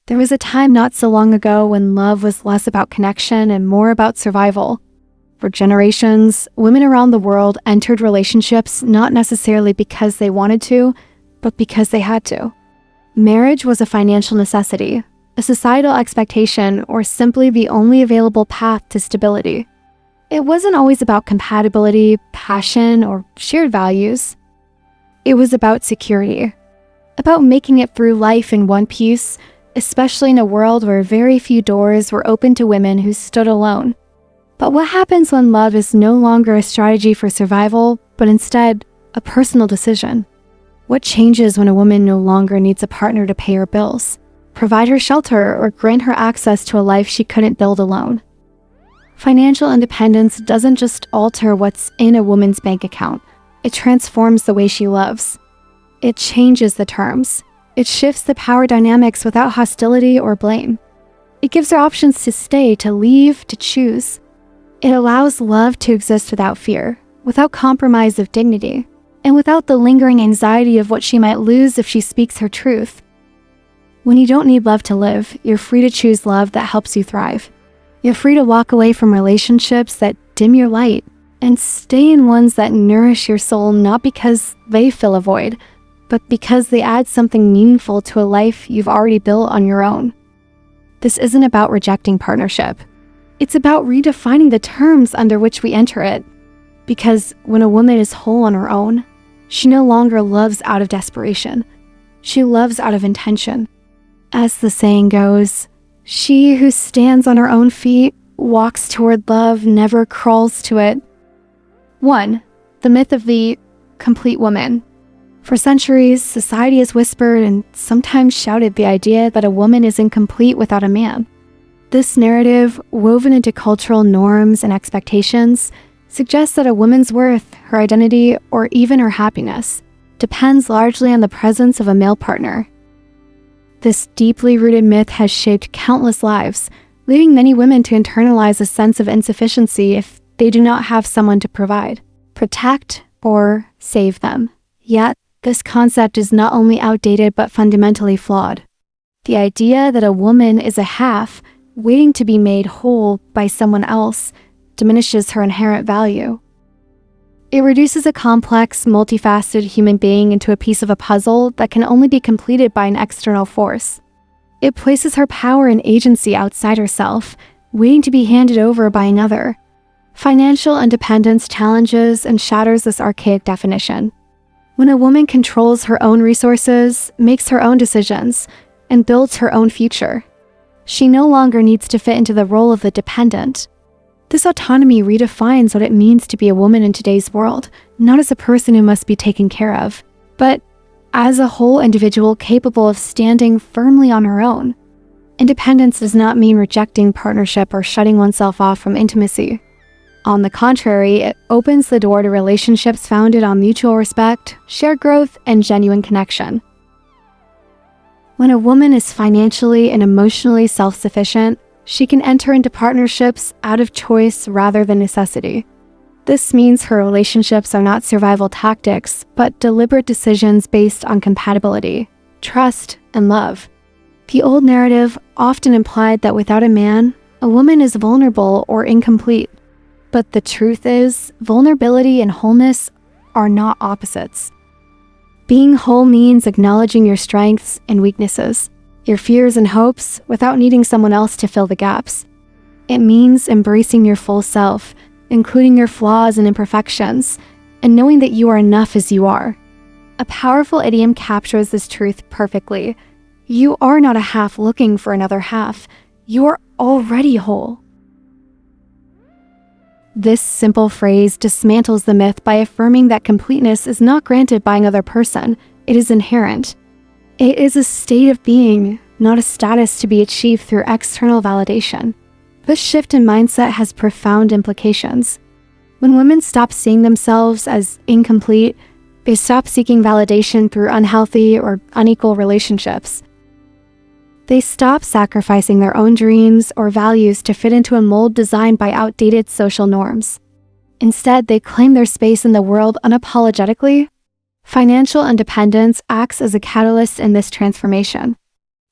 There was a time not so long ago when love was less about connection and more about survival. For generations, women around the world entered relationships not necessarily because they wanted to, but because they had to. Marriage was a financial necessity, a societal expectation, or simply the only available path to stability. It wasn't always about compatibility, passion, or shared values. It was about security, about making it through life in one piece, especially in a world where very few doors were open to women who stood alone. But what happens when love is no longer a strategy for survival, but instead a personal decision? What changes when a woman no longer needs a partner to pay her bills, provide her shelter, or grant her access to a life she couldn't build alone? Financial independence doesn't just alter what's in a woman's bank account. It transforms the way she loves. It changes the terms. It shifts the power dynamics without hostility or blame. It gives her options to stay, to leave, to choose. It allows love to exist without fear, without compromise of dignity, and without the lingering anxiety of what she might lose if she speaks her truth. When you don't need love to live, you're free to choose love that helps you thrive. You're free to walk away from relationships that dim your light and stay in ones that nourish your soul, not because they fill a void, but because they add something meaningful to a life you've already built on your own. This isn't about rejecting partnership. It's about redefining the terms under which we enter it. Because when a woman is whole on her own, she no longer loves out of desperation. She loves out of intention. As the saying goes, she who stands on her own feet walks toward love, never crawls to it. 1. The myth of the complete woman. For centuries, society has whispered and sometimes shouted the idea that a woman is incomplete without a man. This narrative, woven into cultural norms and expectations, suggests that a woman's worth, her identity, or even her happiness depends largely on the presence of a male partner. This deeply rooted myth has shaped countless lives, leading many women to internalize a sense of insufficiency if they do not have someone to provide, protect, or save them. Yet, this concept is not only outdated but fundamentally flawed. The idea that a woman is a half, waiting to be made whole by someone else, diminishes her inherent value. It reduces a complex, multifaceted human being into a piece of a puzzle that can only be completed by an external force. It places her power and agency outside herself, waiting to be handed over by another. Financial independence challenges and shatters this archaic definition. When a woman controls her own resources, makes her own decisions, and builds her own future, she no longer needs to fit into the role of the dependent. This autonomy redefines what it means to be a woman in today's world, not as a person who must be taken care of, but as a whole individual capable of standing firmly on her own. Independence does not mean rejecting partnership or shutting oneself off from intimacy. On the contrary, it opens the door to relationships founded on mutual respect, shared growth, and genuine connection. When a woman is financially and emotionally self-sufficient, she can enter into partnerships out of choice rather than necessity. This means her relationships are not survival tactics, but deliberate decisions based on compatibility, trust, and love. The old narrative often implied that without a man, a woman is vulnerable or incomplete. But the truth is, vulnerability and wholeness are not opposites. Being whole means acknowledging your strengths and weaknesses, your fears and hopes, without needing someone else to fill the gaps. It means embracing your full self, including your flaws and imperfections, and knowing that you are enough as you are. A powerful idiom captures this truth perfectly. You are not a half looking for another half. You are already whole. This simple phrase dismantles the myth by affirming that completeness is not granted by another person, it is inherent. It is a state of being, not a status to be achieved through external validation. This shift in mindset has profound implications. When women stop seeing themselves as incomplete, they stop seeking validation through unhealthy or unequal relationships. They stop sacrificing their own dreams or values to fit into a mold designed by outdated social norms. Instead, they claim their space in the world unapologetically. Financial independence acts as a catalyst in this transformation.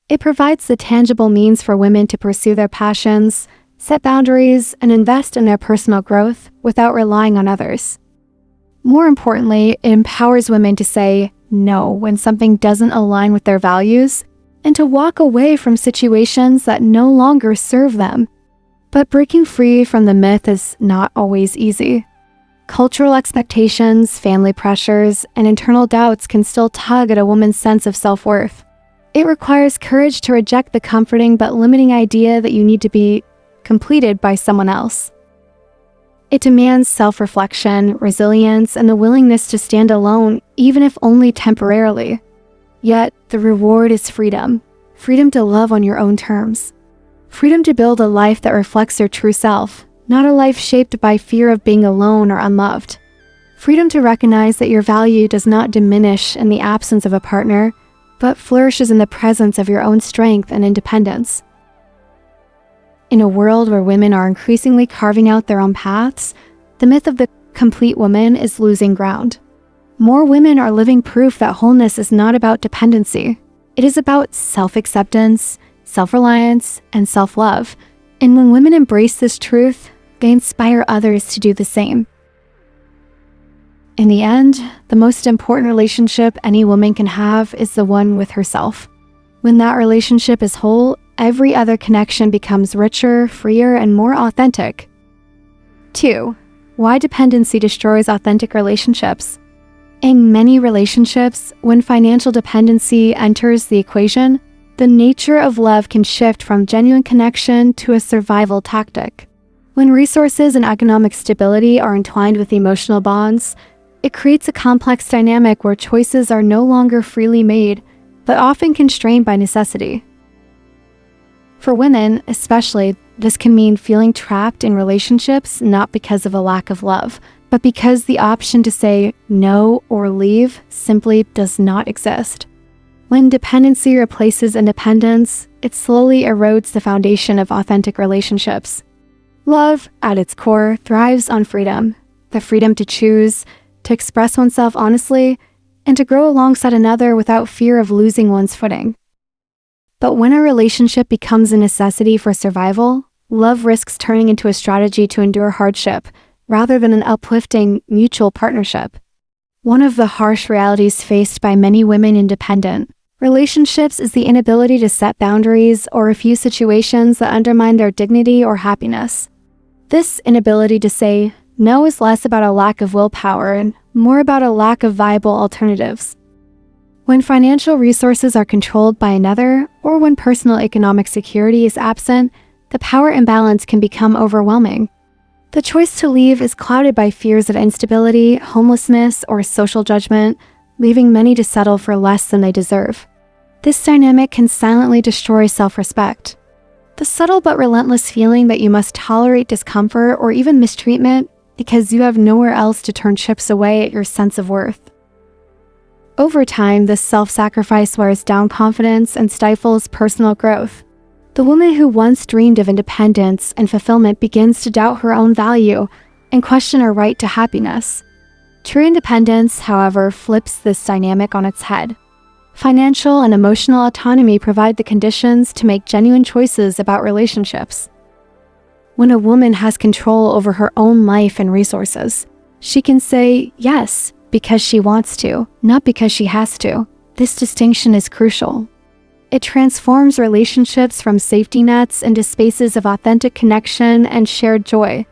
It provides the tangible means for women to pursue their passions, set boundaries, and invest in their personal growth without relying on others. More importantly, it empowers women to say no when something doesn't align with their values and to walk away from situations that no longer serve them. But breaking free from the myth is not always easy. Cultural expectations, family pressures, and internal doubts can still tug at a woman's sense of self-worth. It requires courage to reject the comforting but limiting idea that you need to be completed by someone else. It demands self-reflection, resilience, and the willingness to stand alone, even if only temporarily. Yet, the reward is freedom. Freedom to love on your own terms. Freedom to build a life that reflects your true self, not a life shaped by fear of being alone or unloved. Freedom to recognize that your value does not diminish in the absence of a partner, but flourishes in the presence of your own strength and independence. In a world where women are increasingly carving out their own paths, the myth of the complete woman is losing ground. More women are living proof that wholeness is not about dependency. It is about self-acceptance, self-reliance, and self-love. And when women embrace this truth, they inspire others to do the same. In the end, the most important relationship any woman can have is the one with herself. When that relationship is whole, every other connection becomes richer, freer, and more authentic. 2. Why dependency destroys authentic relationships. In many relationships, when financial dependency enters the equation, the nature of love can shift from genuine connection to a survival tactic. When resources and economic stability are entwined with emotional bonds, it creates a complex dynamic where choices are no longer freely made, but often constrained by necessity. For women, especially, this can mean feeling trapped in relationships not because of a lack of love, but because the option to say no or leave simply does not exist. When dependency replaces independence, it slowly erodes the foundation of authentic relationships. Love, at its core, thrives on freedom. The freedom to choose, to express oneself honestly, and to grow alongside another without fear of losing one's footing. But when a relationship becomes a necessity for survival, love risks turning into a strategy to endure hardship, rather than an uplifting, mutual partnership. One of the harsh realities faced by many women in dependent relationships is the inability to set boundaries or refuse situations that undermine their dignity or happiness. This inability to say no is less about a lack of willpower and more about a lack of viable alternatives. When financial resources are controlled by another, or when personal economic security is absent, the power imbalance can become overwhelming. The choice to leave is clouded by fears of instability, homelessness, or social judgment, leaving many to settle for less than they deserve. This dynamic can silently destroy self-respect. The subtle but relentless feeling that you must tolerate discomfort or even mistreatment because you have nowhere else to turn chips away at your sense of worth. Over time, this self-sacrifice wears down confidence and stifles personal growth. The woman who once dreamed of independence and fulfillment begins to doubt her own value and question her right to happiness. True independence, however, flips this dynamic on its head. Financial and emotional autonomy provide the conditions to make genuine choices about relationships. When a woman has control over her own life and resources, she can say yes because she wants to, not because she has to. This distinction is crucial. It transforms relationships from safety nets into spaces of authentic connection and shared joy.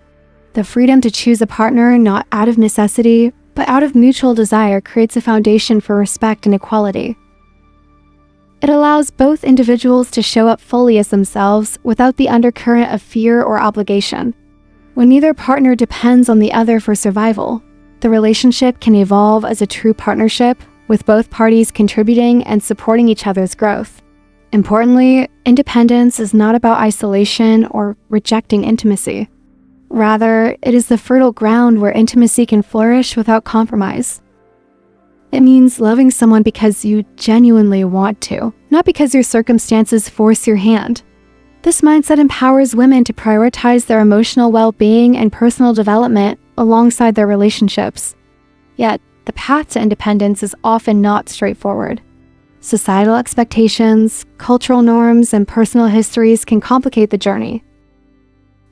The freedom to choose a partner not out of necessity, but out of mutual desire creates a foundation for respect and equality. It allows both individuals to show up fully as themselves without the undercurrent of fear or obligation. When neither partner depends on the other for survival, the relationship can evolve as a true partnership, with both parties contributing and supporting each other's growth. Importantly, independence is not about isolation or rejecting intimacy. Rather, it is the fertile ground where intimacy can flourish without compromise. It means loving someone because you genuinely want to, not because your circumstances force your hand. This mindset empowers women to prioritize their emotional well-being and personal development alongside their relationships. Yet, the path to independence is often not straightforward. Societal expectations, cultural norms, and personal histories can complicate the journey.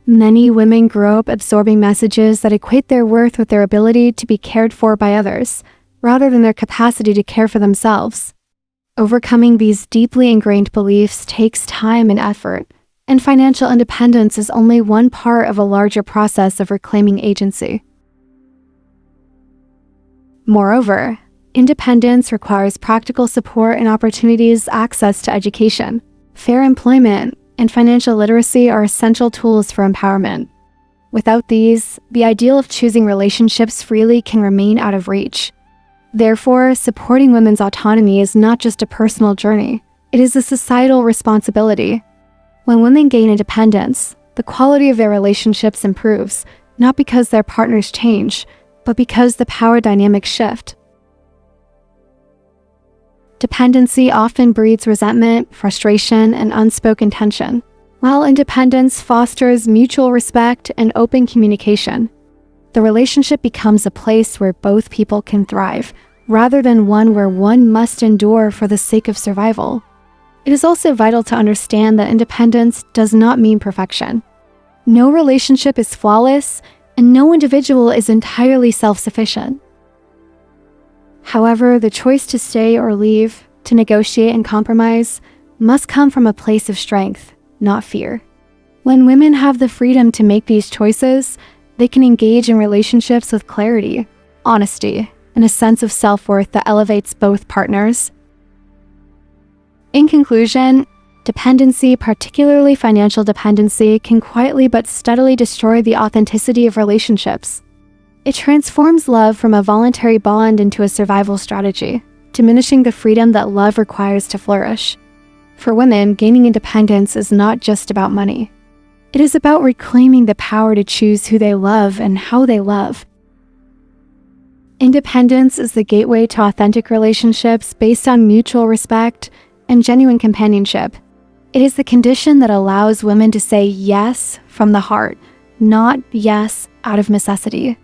Many women grow up absorbing messages that equate their worth with their ability to be cared for by others, rather than their capacity to care for themselves. Overcoming these deeply ingrained beliefs takes time and effort, and financial independence is only one part of a larger process of reclaiming agency. Moreover, independence requires practical support and opportunities. Access to education, fair employment, and financial literacy are essential tools for empowerment. Without these, the ideal of choosing relationships freely can remain out of reach. Therefore, supporting women's autonomy is not just a personal journey, it is a societal responsibility. When women gain independence, the quality of their relationships improves, not because their partners change, but because the power dynamics shift. Dependency often breeds resentment, frustration, and unspoken tension, while independence fosters mutual respect and open communication. The relationship becomes a place where both people can thrive, rather than one where one must endure for the sake of survival. It is also vital to understand that independence does not mean perfection. No relationship is flawless, and no individual is entirely self-sufficient. However, the choice to stay or leave, to negotiate and compromise, must come from a place of strength, not fear. When women have the freedom to make these choices, they can engage in relationships with clarity, honesty, and a sense of self-worth that elevates both partners. In conclusion, dependency, particularly financial dependency, can quietly but steadily destroy the authenticity of relationships. It transforms love from a voluntary bond into a survival strategy, diminishing the freedom that love requires to flourish. For women, gaining independence is not just about money. It is about reclaiming the power to choose who they love and how they love. Independence is the gateway to authentic relationships based on mutual respect and genuine companionship. It is the condition that allows women to say yes from the heart, not yes out of necessity.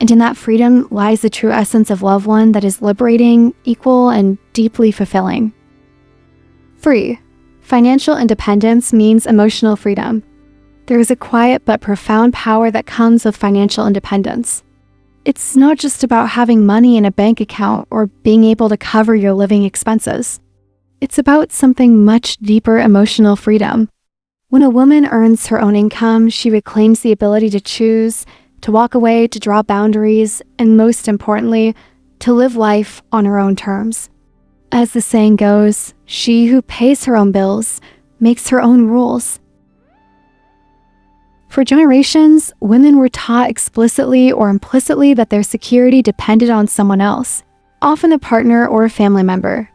And in that freedom lies the true essence of love, one that is liberating, equal, and deeply fulfilling. 3. Financial independence means emotional freedom. There is a quiet but profound power that comes with financial independence. It's not just about having money in a bank account or being able to cover your living expenses. It's about something much deeper: emotional freedom. When a woman earns her own income, she reclaims the ability to choose, to walk away, to draw boundaries, and most importantly, to live life on her own terms. As the saying goes, she who pays her own bills makes her own rules. For generations, women were taught explicitly or implicitly that their security depended on someone else, often a partner or a family member.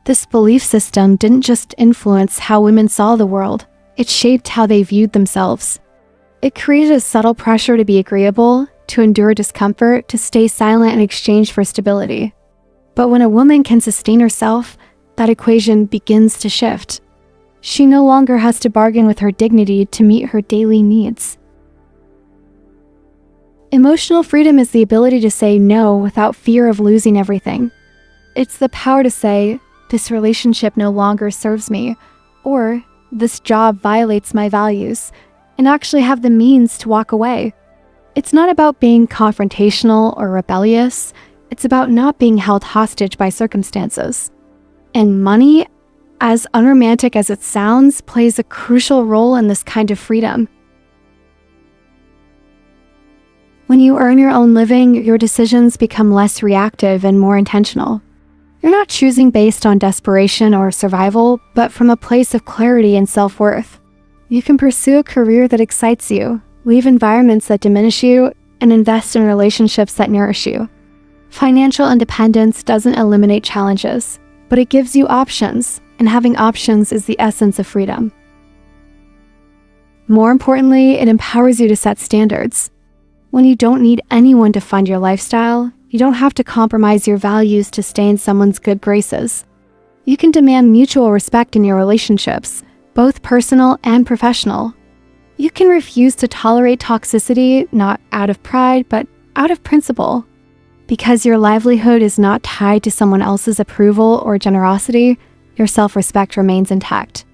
This belief system didn't just influence how women saw the world, it shaped how they viewed themselves. It created a subtle pressure to be agreeable, to endure discomfort, to stay silent in exchange for stability. But when a woman can sustain herself, that equation begins to shift. She no longer has to bargain with her dignity to meet her daily needs. Emotional freedom is the ability to say no without fear of losing everything. It's the power to say, "This relationship no longer serves me," or "This job violates my values," and actually have the means to walk away. It's not about being confrontational or rebellious. It's about not being held hostage by circumstances. And money, as unromantic as it sounds, plays a crucial role in this kind of freedom. When you earn your own living, your decisions become less reactive and more intentional. You're not choosing based on desperation or survival, but from a place of clarity and self-worth. You can pursue a career that excites you, leave environments that diminish you, and invest in relationships that nourish you. Financial independence doesn't eliminate challenges, but it gives you options, and having options is the essence of freedom. More importantly, it empowers you to set standards. When you don't need anyone to fund your lifestyle, you don't have to compromise your values to stay in someone's good graces. You can demand mutual respect in your relationships, both personal and professional. You can refuse to tolerate toxicity, not out of pride, but out of principle. Because your livelihood is not tied to someone else's approval or generosity, your self-respect remains intact.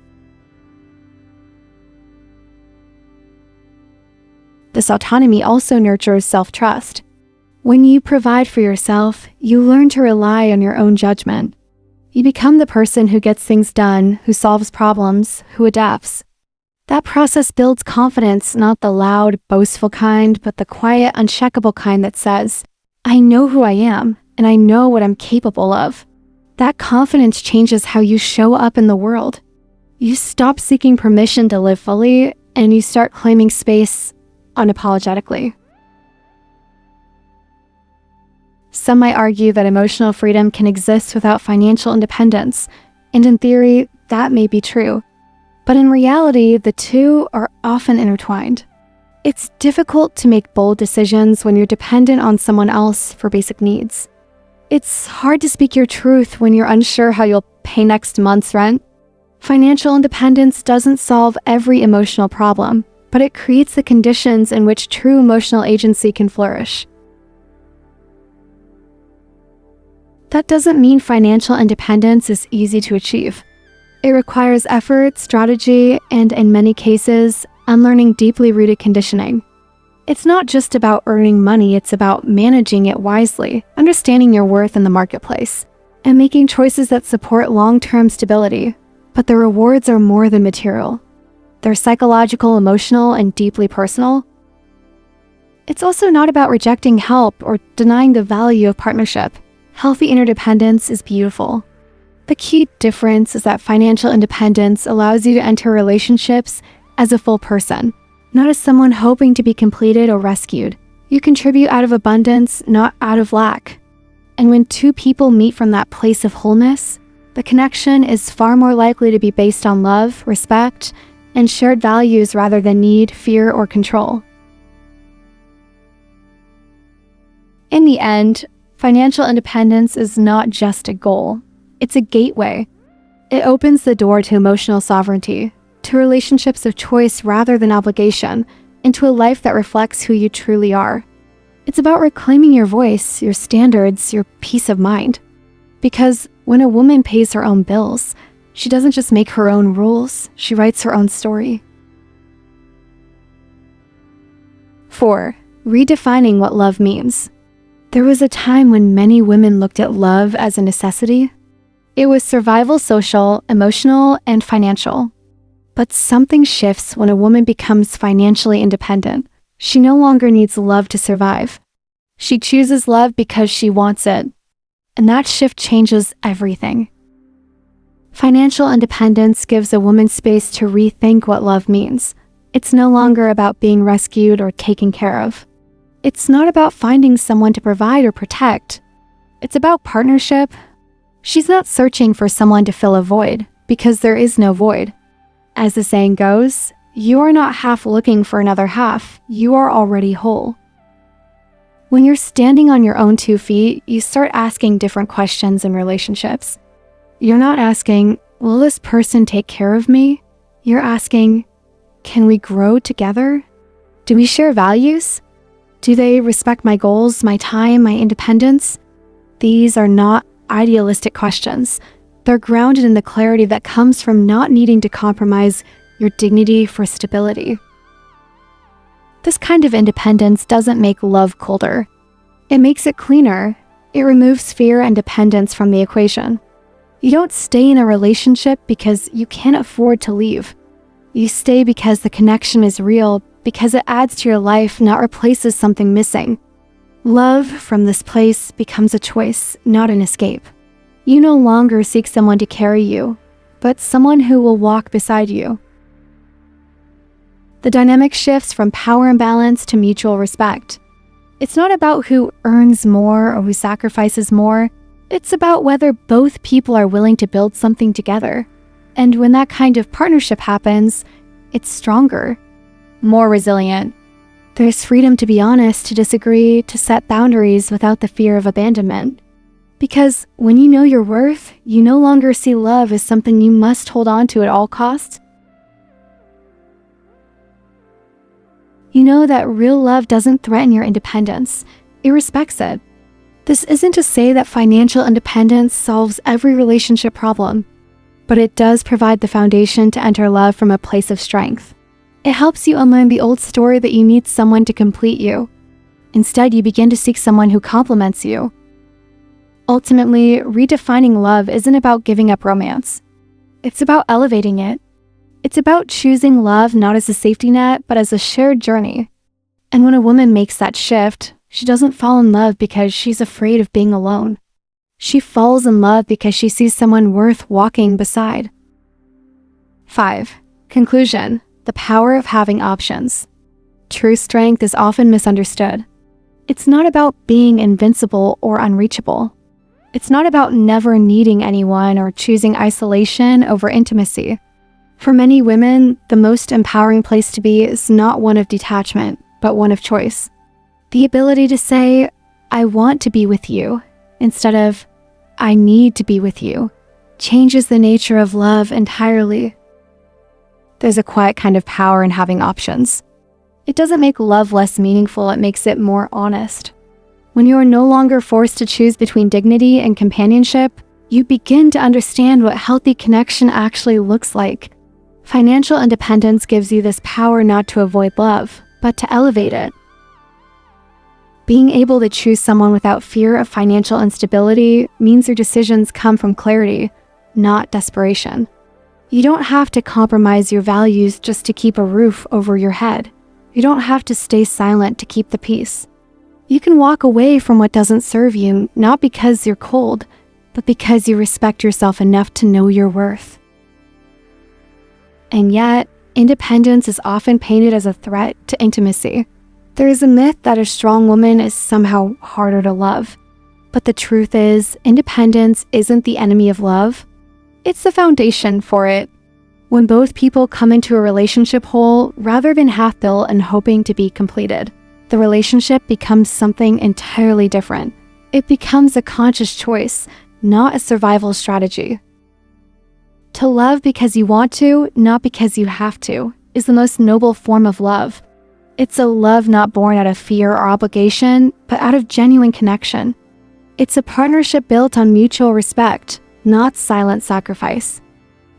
This autonomy also nurtures self-trust. When you provide for yourself, you learn to rely on your own judgment. You become the person who gets things done, who solves problems, who adapts. That process builds confidence, not the loud, boastful kind, but the quiet, uncheckable kind that says, I know who I am, and I know what I'm capable of. That confidence changes how you show up in the world. You stop seeking permission to live fully, and you start claiming space unapologetically. Some might argue that emotional freedom can exist without financial independence, and in theory, that may be true. But in reality, the two are often intertwined. It's difficult to make bold decisions when you're dependent on someone else for basic needs. It's hard to speak your truth when you're unsure how you'll pay next month's rent. Financial independence doesn't solve every emotional problem, but it creates the conditions in which true emotional agency can flourish. That doesn't mean financial independence is easy to achieve. It requires effort, strategy, and in many cases, unlearning deeply rooted conditioning. It's not just about earning money, it's about managing it wisely, understanding your worth in the marketplace, and making choices that support long-term stability. But the rewards are more than material. They're psychological, emotional, and deeply personal. It's also not about rejecting help or denying the value of partnership. Healthy interdependence is beautiful. The key difference is that financial independence allows you to enter relationships as a full person, not as someone hoping to be completed or rescued. You contribute out of abundance, not out of lack. And when two people meet from that place of wholeness, the connection is far more likely to be based on love, respect, and shared values rather than need, fear, or control. In the end, financial independence is not just a goal. It's a gateway. It opens the door to emotional sovereignty, to relationships of choice rather than obligation, and to a life that reflects who you truly are. It's about reclaiming your voice, your standards, your peace of mind. Because when a woman pays her own bills, she doesn't just make her own rules, she writes her own story. 4. Redefining what love means. There was a time when many women looked at love as a necessity. It was survival, social, emotional, and financial. But something shifts when a woman becomes financially independent. She no longer needs love to survive. She chooses love because she wants it. And that shift changes everything. Financial independence gives a woman space to rethink what love means. It's no longer about being rescued or taken care of. It's not about finding someone to provide or protect. It's about partnership. She's not searching for someone to fill a void, because there is no void. As the saying goes, you are not half looking for another half, you are already whole. When you're standing on your own 2 feet, you start asking different questions in relationships. You're not asking, will this person take care of me? You're asking, can we grow together? Do we share values? Do they respect my goals, my time, my independence? These are not idealistic questions. They're grounded in the clarity that comes from not needing to compromise your dignity for stability. This kind of independence doesn't make love colder. It makes it cleaner. It removes fear and dependence from the equation. You don't stay in a relationship because you can't afford to leave. You stay because the connection is real, because it adds to your life, not replaces something missing. Love from this place becomes a choice, not an escape. You no longer seek someone to carry you, but someone who will walk beside you. The dynamic shifts from power imbalance to mutual respect. It's not about who earns more or who sacrifices more. It's about whether both people are willing to build something together. And when that kind of partnership happens, it's stronger, more resilient. There's freedom to be honest, to disagree, to set boundaries without the fear of abandonment. Because when you know your worth, you no longer see love as something you must hold on to at all costs. You know that real love doesn't threaten your independence, it respects it. This isn't to say that financial independence solves every relationship problem, but it does provide the foundation to enter love from a place of strength. It helps you unlearn the old story that you need someone to complete you. Instead, you begin to seek someone who complements you. Ultimately, redefining love isn't about giving up romance. It's about elevating it. It's about choosing love not as a safety net, but as a shared journey. And when a woman makes that shift, she doesn't fall in love because she's afraid of being alone. She falls in love because she sees someone worth walking beside. 5. Conclusion: the power of having options. True strength is often misunderstood. It's not about being invincible or unreachable. It's not about never needing anyone or choosing isolation over intimacy. For many women, the most empowering place to be is not one of detachment, but one of choice. The ability to say, "I want to be with you," instead of, "I need to be with you," changes the nature of love entirely. There's a quiet kind of power in having options. It doesn't make love less meaningful, it makes it more honest. When you are no longer forced to choose between dignity and companionship, you begin to understand what healthy connection actually looks like. Financial independence gives you this power not to avoid love, but to elevate it. Being able to choose someone without fear of financial instability means your decisions come from clarity, not desperation. You don't have to compromise your values just to keep a roof over your head. You don't have to stay silent to keep the peace. You can walk away from what doesn't serve you, not because you're cold, but because you respect yourself enough to know your worth. And yet, independence is often painted as a threat to intimacy. There is a myth that a strong woman is somehow harder to love. But the truth is, independence isn't the enemy of love. It's the foundation for it. When both people come into a relationship whole, rather than half-built and hoping to be completed, the relationship becomes something entirely different. It becomes a conscious choice, not a survival strategy. To love because you want to, not because you have to, is the most noble form of love. It's a love not born out of fear or obligation, but out of genuine connection. It's a partnership built on mutual respect, not silent sacrifice.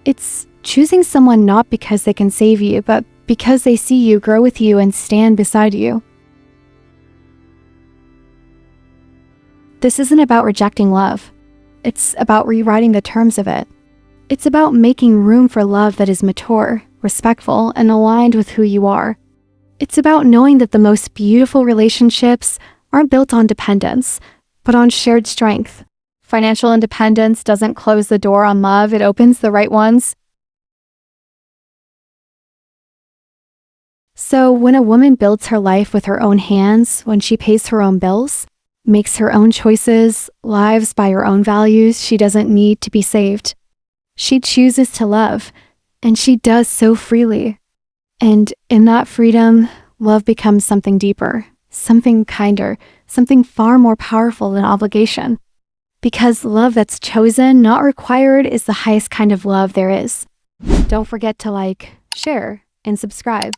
It's choosing someone not because they can save you, but because they see you, grow with you, and stand beside you. This isn't about rejecting love. It's about rewriting the terms of it. It's about making room for love that is mature, respectful, and aligned with who you are. It's about knowing that the most beautiful relationships aren't built on dependence, but on shared strength. Financial independence doesn't close the door on love, it opens the right ones. So when a woman builds her life with her own hands, when she pays her own bills, makes her own choices, lives by her own values, she doesn't need to be saved. She chooses to love, and she does so freely. And in that freedom, love becomes something deeper, something kinder, something far more powerful than obligation. Because love that's chosen, not required, is the highest kind of love there is. Don't forget to like, share, and subscribe.